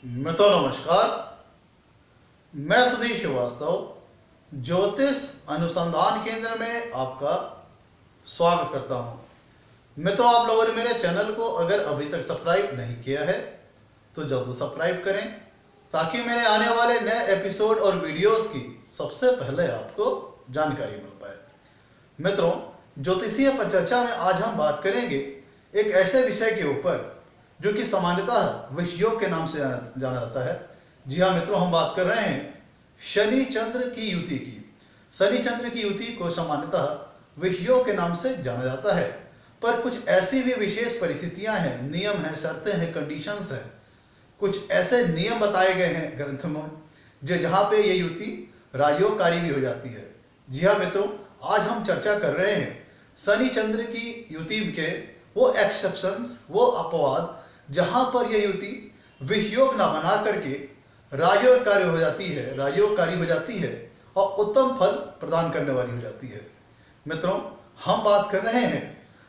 मित्रों नमस्कार। मैं सुधीर श्रीवास्तव ज्योतिष अनुसंधान केंद्र में आपका स्वागत करता हूं। मित्रों, आप लोगों ने मेरे चैनल को अगर अभी तक सब्सक्राइब नहीं किया है तो जल्द सब्सक्राइब करें ताकि मेरे आने वाले नए एपिसोड और वीडियोस की सबसे पहले आपको जानकारी मिल पाए। मित्रों, ज्योतिषीय परिचर्चा में आज हम बात करेंगे एक ऐसे विषय के ऊपर जो कि सामान्यतः विष योग के नाम से जाना जाता है। जी हाँ मित्रों, हम बात कर रहे हैं शनि चंद्र की युति की। शनि चंद्र की युति को सामान्यतः विष योग के नाम से जाना जाता है, पर कुछ ऐसी भी विशेष परिस्थितियां हैं, नियम हैं, शर्तें हैं, कंडीशंस हैं, कुछ ऐसे नियम बताए गए हैं ग्रंथ में जहाँ पे ये युति राजयोगकारी भी हो जाती है। जी हाँ मित्रों, आज हम चर्चा कर रहे हैं शनि चंद्र की युति के वो एक्सेप्शंस, वो अपवाद जहां पर यह युति विषयोग ना बना करके राजयोगकारी हो जाती है और उत्तम फल प्रदान करने वाली हो जाती है। मित्रों, हम बात कर रहे हैं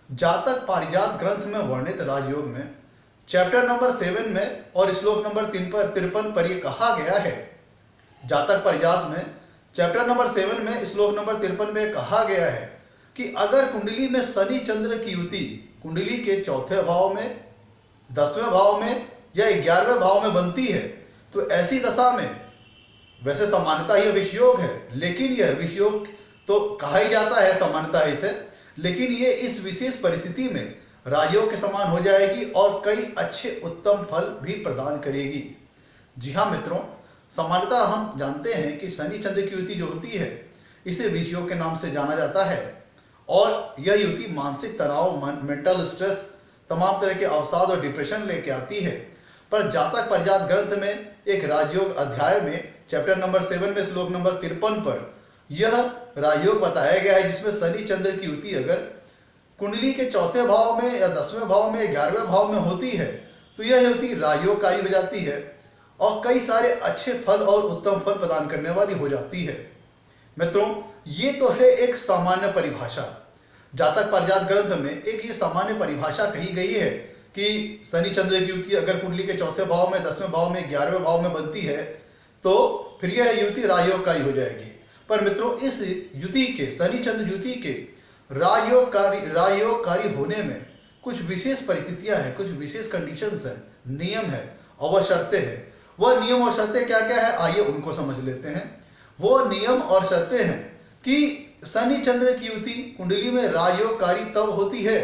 जातक पारिजात ग्रंथ में वर्णित राजयोग में चैप्टर नंबर 7 में और श्लोक नंबर 53 पर यह कहा गया है। जातक पारिजात में चैप्टर नंबर 7 में श्लोक नंबर 53 में कहा गया है कि अगर कुंडली में शनि चंद्र की युति कुंडली के चौथे भाव में, 10वें भाव में या 11वें भाव में बनती है तो ऐसी दशा में, वैसे सामान्यतः यह विषयोग है, लेकिन यह विषयोग तो कहा ही जाता है सामान्यतः इसे, लेकिन ये इस विशेष परिस्थिति में राजयोग के समान हो जाएगी और कई अच्छे उत्तम फल भी प्रदान करेगी। जी हाँ मित्रों, सामान्यतः हम जानते हैं कि शनि चंद्र की युति जो होती है इसे विषयोग के नाम से जाना जाता है और यह युति मानसिक तनाव, मेंटल स्ट्रेस, तमाम तरह के अवसाद और डिप्रेशन लेके आती है। पर जातक पारिजात ग्रंथ में एक राजयोग अध्याय में चैप्टर नंबर 7 में श्लोक नंबर 53 पर यह राजयोग बताया गया है जिसमें शनि चंद्र की युति अगर कुंडली के चौथे भाव में या 10वें भाव में, 11वें भाव में होती है तो यह युति राजयोगकारी हो जाती है और कई सारे अच्छे फल और उत्तम फल प्रदान करने वाली हो जाती है। मित्रों, ये तो है एक सामान्य परिभाषा। जातक पारिजात ग्रंथ में एक ये सामान्य परिभाषा कही गई है कि शनि चंद्र की युति अगर कुंडली के चौथे भाव में, 10वें भाव में, 11वें भाव में बनती है तो फिर यह युति राजयोगकारी हो जाएगी। पर मित्रों, इस युति के, शनि चंद्र युति के राजयोगकारी होने में कुछ विशेष परिस्थितियां हैं, कुछ विशेष कंडीशंस हैं, नियम है और वह शर्तें हैं। वह नियम और शर्तें क्या क्या है, आइए उनको समझ लेते हैं। वो नियम और शर्तें हैं कि शनि चंद्र की युति कुंडली में राजयोगकारी तब होती है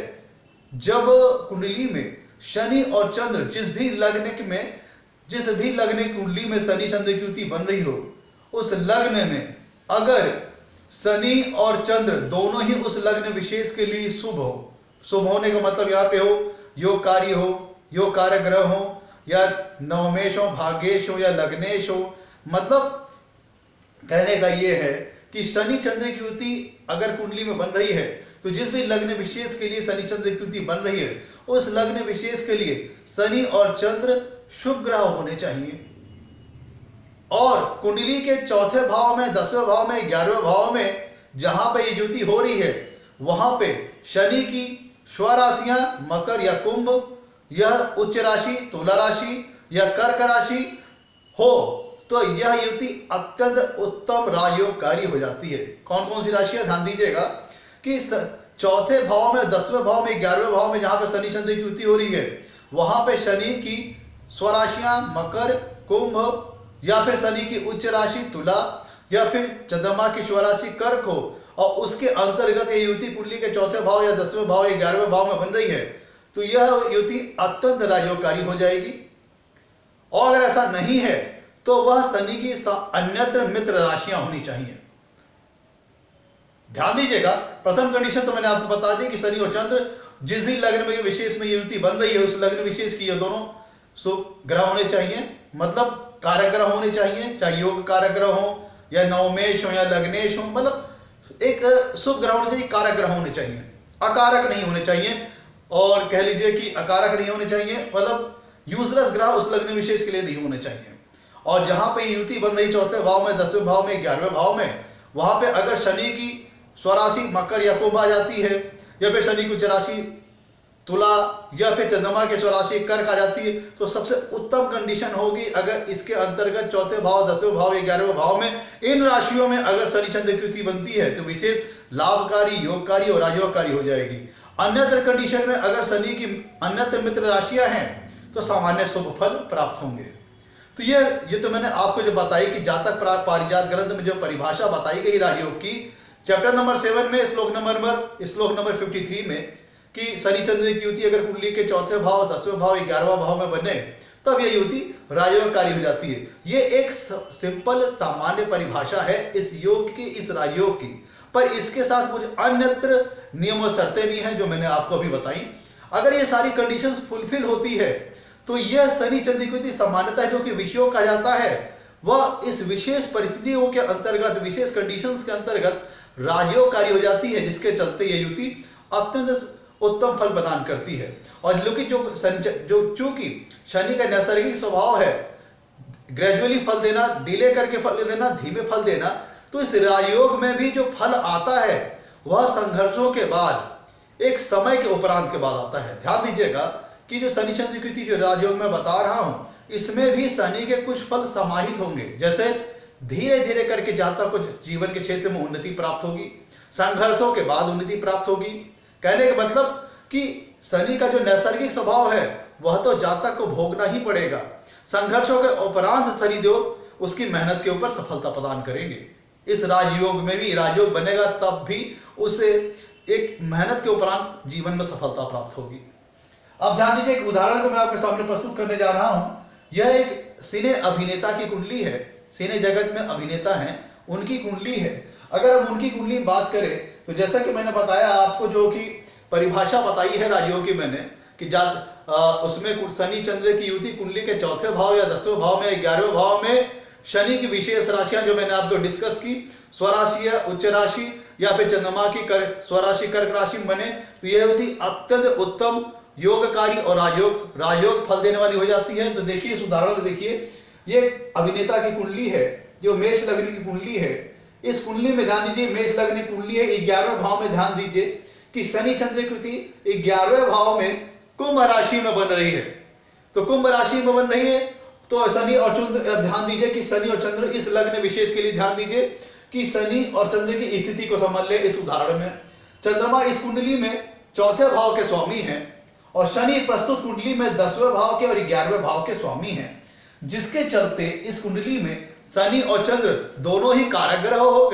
जब कुंडली में शनि और चंद्र जिस भी लग्न कुंडली में शनि चंद्र की युति बन रही हो, उस लग्न में अगर शनि और चंद्र दोनों ही उस लग्न विशेष के लिए शुभ हो। शुभ होने का मतलब यहाँ पे हो योगकारी हो, योग कारक ग्रह हो, या नवमेश हो, भाग्येश हो या लग्नेश हो। मतलब कहने का ये है कि शनि चंद्र की युति अगर कुंडली में बन रही है तो जिस भी लग्न विशेष के लिए शनि चंद्र की युति बन रही है उस लग्न विशेष के लिए शनि और चंद्र शुभ ग्रह होने चाहिए। और कुंडली के चौथे भाव में, 10वें भाव में, 11वें भाव में जहां पे ये युति हो रही है वहां पे शनि की स्वराशियां मकर या कुंभ, यह उच्च राशि तुला राशि या कर्क राशि हो तो यह युति अत्यंत उत्तम राजयोगकारी हो जाती है। कौन कौन सी राशियां, ध्यान दीजिएगा कि चौथे भाव में, 10वें भाव में, 11वें भाव में जहां पे शनि चंद्र की युति हो रही है वहां पे शनि की स्वराशियां मकर, कुंभ या फिर शनि की उच्च राशि तुला या फिर चंद्रमा की स्वराशि कर्क हो और उसके अंतर्गत ये युति कुंडली के चौथे भाव या 10वें भाव या 11वें भाव में बन रही है तो यह युति अत्यंत राजयोगकारी हो जाएगी। और अगर ऐसा नहीं है तो वह शनि की अन्यत्र मित्र राशियां होनी चाहिए। ध्यान दीजिएगा, प्रथम कंडीशन तो मैंने आपको बता दी कि शनि और चंद्र जिस भी लग्न में विशेष में युति बन रही है उस लग्न विशेष की ये दोनों शुभ ग्रह होने चाहिए, मतलब कारक ग्रह होने चाहिए, चाहे योग कारक ग्रह हो या नवमेश हो या लग्नेश हो, मतलब एक शुभ ग्रह होने चाहिए, कारक ग्रह होने चाहिए, अकारक नहीं होने चाहिए। और कह लीजिए कि अकारक नहीं होने चाहिए मतलब यूजलेस ग्रह उस लग्न विशेष के लिए नहीं होने चाहिए। और जहां पे युति बन रही चौथे भाव में, 10वें भाव में, 11वें भाव में, वहां पे अगर शनि की स्वराशि मकर या कुंभ आ जाती है या फिर शनि की उच्च राशि तुला या फिर चंद्रमा की स्वराशि कर्क आ जाती है, तो सबसे उत्तम कंडीशन होगी अगर इसके अंतर्गत चौथे भाव, 10वें भाव, 11वें भाव में इन राशियों में अगर शनि चंद्र की युति बनती है तो विशेष लाभकारी, योगकारी और राजयोगकारी हो जाएगी। अन्यत्र कंडीशन में अगर शनि की अन्यत्र मित्र राशियां हैं तो सामान्य शुभ फल प्राप्त होंगे। तो ये तो मैंने आपको जो बताई कि जातक पारिजात ग्रंथ में जो परिभाषा बताई गई राजयोग की, चैप्टर नंबर 7 में श्लोक नंबर 53 में कि शनि चंद्र की युति अगर कुंडली के चौथे भाव, 10वें भाव, 11वां भाव में बने तब यह युति राजयोगकारी हो जाती है। ये एक सिंपल सामान्य परिभाषा है इस योग की, इस राजयोग की, पर इसके साथ कुछ अन्यत्र नियम और शर्तें भी हैं जो मैंने आपको अभी बताई। अगर ये सारी कंडीशंस फुलफिल होती है तो यह शनि चंद्र की युति सामान्यतः जो कि विषयोग कहा जाता है वह इस विशेष परिस्थितियों के अंतर्गत, विशेष कंडीशंस के अंतर्गत राजयोगकारी हो जाती है, जिसके चलते यह युति अत्यंत उत्तम फल प्रदान करती है। और जो चूंकि शनि का नैसर्गिक स्वभाव है ग्रेजुअली फल देना, डिले करके फल देना, धीमे फल देना, तो इस राजयोग में भी जो फल आता है वह संघर्षों के बाद, एक समय के उपरांत के बाद आता है। ध्यान दीजिएगा कि जो शनि चंद्र की युति जो राजयोग में बता रहा हूं, इसमें भी शनि के कुछ फल समाहित होंगे। जैसे धीरे धीरे करके जातक को जीवन के क्षेत्र में उन्नति प्राप्त होगी, संघर्षों के बाद उन्नति प्राप्त होगी। कहने का मतलब कि शनि का जो नैसर्गिक स्वभाव है वह तो जातक को भोगना ही पड़ेगा, संघर्षों के उपरांत शनिदेव उसकी मेहनत के ऊपर सफलता प्रदान करेंगे। इस राजयोग में भी राजयोग बनेगा तब भी उसे एक मेहनत के उपरांत जीवन में सफलता प्राप्त होगी। अब ध्यान दीजिए, एक उदाहरण को मैं आपके सामने प्रस्तुत करने जा रहा हूं। यह एक सिने अभिनेता की कुंडली है, सिने जगत में अभिनेता हैं, उनकी कुंडली है। अगर हम उनकी कुंडली में बात करें तो जैसा कि मैंने बताया आपको, जो कि परिभाषा बताई है राजयोग की मैंने, कि उसमें शनि चंद्र की युति कुंडली के चौथे भाव या 10वें भाव में, 11वें भाव में शनि की विशेष राशियां जो मैंने आपको डिस्कस की, स्वराशि या उच्च राशि या फिर चंद्रमा की स्वराशि कर्क राशि में बने तो यह युति अत्यंत उत्तम योगकारी और राजयोग फल देने वाली हो जाती है। तो देखिए इस उदाहरण में देखिए, ये अभिनेता की कुंडली है जो मेष लग्न की कुंडली है। इस कुंडली में ध्यान दीजिए, मेष लग्न की कुंडली है, 11वें भाव में ध्यान दीजिए कि शनि चंद्र की युति 11वें भाव में कुंभ राशि में बन रही है। तो कुंभ राशि में बन रही है तो शनि और चंद्र, ध्यान दीजिए कि शनि और चंद्र, इस लग्न विशेष के लिए ध्यान दीजिए कि शनि और चंद्र की स्थिति को समझ ले। इस उदाहरण में चंद्रमा इस कुंडली में चौथे भाव के स्वामी हैं और शनि प्रस्तुत कुंडली में 10वें भाव के और 11वें भाव के स्वामी हैं, जिसके चलते इस कुंडली में शनि और चंद्र दोनों ही कारक हो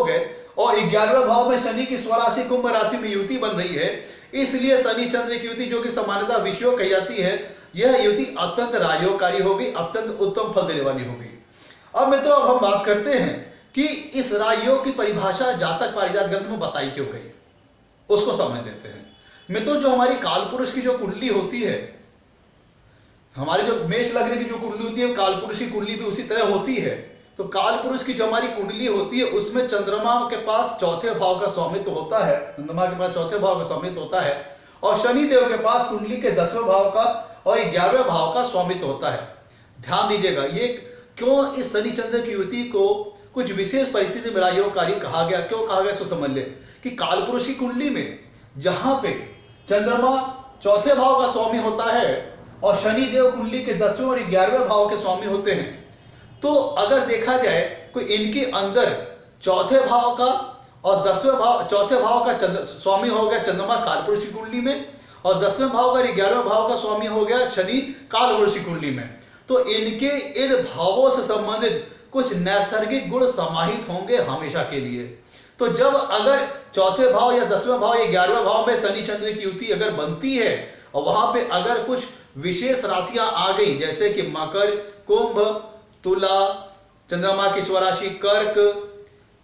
गए और 11वें भाव में शनि की स्वराशि कुंभ राशि में युति बन रही है। इसलिए शनि चंद्र की युति जो कि सामान्यतः विषयोग कही जाती है, यह युति अत्यंत राजयोगकारी होगी, अत्यंत उत्तम फल देने वाली होगी। अब मित्रों, अब हम बात करते हैं कि इस राजयोग की परिभाषा जातक पारिजात ग्रंथ में बताई क्यों गई, उसको समझ लेते हैं। मित्रों, जो हमारी कालपुरुष की जो कुंडली होती है, हमारी जो मेष लग्न की जो कुंडली होती है, कालपुरुष की कुंडली भी उसी तरह होती है। तो कालपुरुष की जो हमारी कुंडली होती है उसमें चंद्रमा के पास चौथे भाव का स्वामित्व होता है, चंद्रमा के पास चौथे भाव का स्वामित्व होता है और शनि देव के पास कुंडली के 10वें भाव का और 11वें भाव का स्वामित्व होता है। ध्यान दीजिएगा, ये क्यों इस शनि चंद्र की युति को कुछ विशेष परिस्थिति में राजयोगकारी कहा गया, क्यों कहा गया, सो समझ ले कि कालपुरुष की कुंडली में जहां पे चंद्रमा चौथे भाव का स्वामी होता है और शनि देव कुंडली के 10वें और 11वें भाव के स्वामी होते हैं, तो अगर देखा जाए कोई इनके अंदर चौथे भाव का और 10वें भाव, चौथे भाव का स्वामी हो गया चंद्रमा कालपुरुष की कुंडली में और 10वें भाव का 11वें भाव का स्वामी हो गया शनि कालपुरुष की कुंडली में, तो इनके इन भावों से संबंधित कुछ नैसर्गिक गुण समाहित होंगे हमेशा के लिए। तो जब अगर चौथे भाव या 10वें भाव या 11वें भाव में शनि चंद्र की युति अगर बनती है और वहां पे अगर कुछ विशेष राशियां आ गई जैसे कि मकर, कुंभ, तुला, चंद्रमा की स्वराशि कर्क,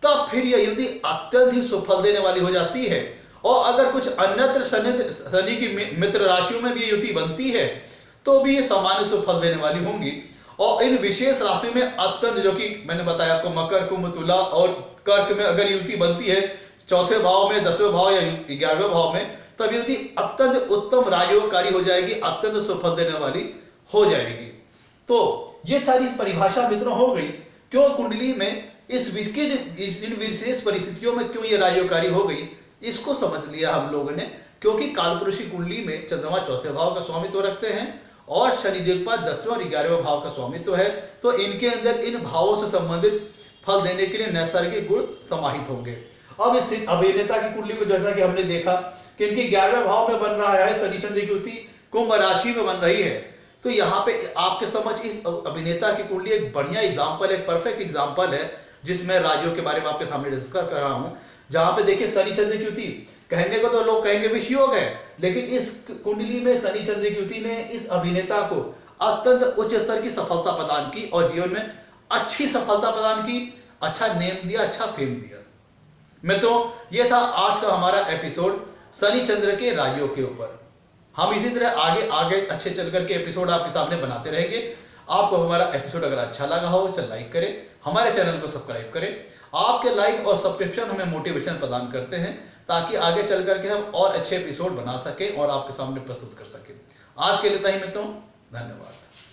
तब फिर यह युति अत्यंत ही सुफल देने वाली हो जाती है। और अगर कुछ अन्यत्र शनि की मित्र राशियों में भी युति बनती है तो भी ये सामान्य सुफल देने वाली होंगी। और इन विशेष राशियों में अत्यंत, जो कि मैंने बताया आपको, मकर, कुंभ, तुला और कर्क में अगर युति बनती है चौथे भाव में, 10वें भाव या 11वें भाव में, तब युति अत्यंत उत्तम राजयोगकारी हो जाएगी, अत्यंत सुफल देने वाली हो जाएगी। तो ये सारी परिभाषा मित्रों हो गई, क्यों कुंडली में इन विशेष परिस्थितियों में क्यों ये राजयोगकारी हो गई, इसको समझ लिया हम लोगों ने क्योंकि कालपुरुषी कुंडली में चंद्रमा चौथे भाव का स्वामित्व रखते हैं और शनि दिक्पाल 10वें और 11वें भाव का स्वामित्व है, तो इनके अंदर इन भावों से संबंधित फल देने के लिए नैसर्गिक गुण समाहित होंगे। अब इस अभिनेता की कुंडली में जैसा कि हमने देखा कि इनके 11वें भाव में बन रहा है शनि चंद्र की युति, कुंभ राशि में बन रही है, तो यहाँ पे आपके समझ इस अभिनेता की कुंडली एक बढ़िया एग्जाम्पल, एक परफेक्ट एग्जाम्पल है जिसमें राज्यों के बारे में आपके सामने डिस्कस कर रहा हूं। जहां पे देखिए शनि चंद्र की युति, कहने को तो लोग कहेंगे विष योग है, लेकिन इस कुंडली में शनि चंद्र की युति ने इस अभिनेता को अत्यंत उच्च स्तर की सफलता प्रदान की और जीवन में अच्छी सफलता प्रदान की, अच्छा नेम दिया, अच्छा फेम दिया। मित्रों, यह था आज का हमारा एपिसोड शनि चंद्र के राजयोग के ऊपर। हम इसी तरह आगे आगे अच्छे चल करके एपिसोड आपके सामने बनाते रहेंगे। आपको हमारा एपिसोड अगर अच्छा लगा हो इसे लाइक करें, हमारे चैनल को सब्सक्राइब करें। आपके लाइक और सब्सक्रिप्शन हमें मोटिवेशन प्रदान करते हैं ताकि आगे चल करके हम और अच्छे एपिसोड बना सकें और आपके सामने प्रस्तुत कर सकें। आज के लिए इतना ही मित्रों, धन्यवाद।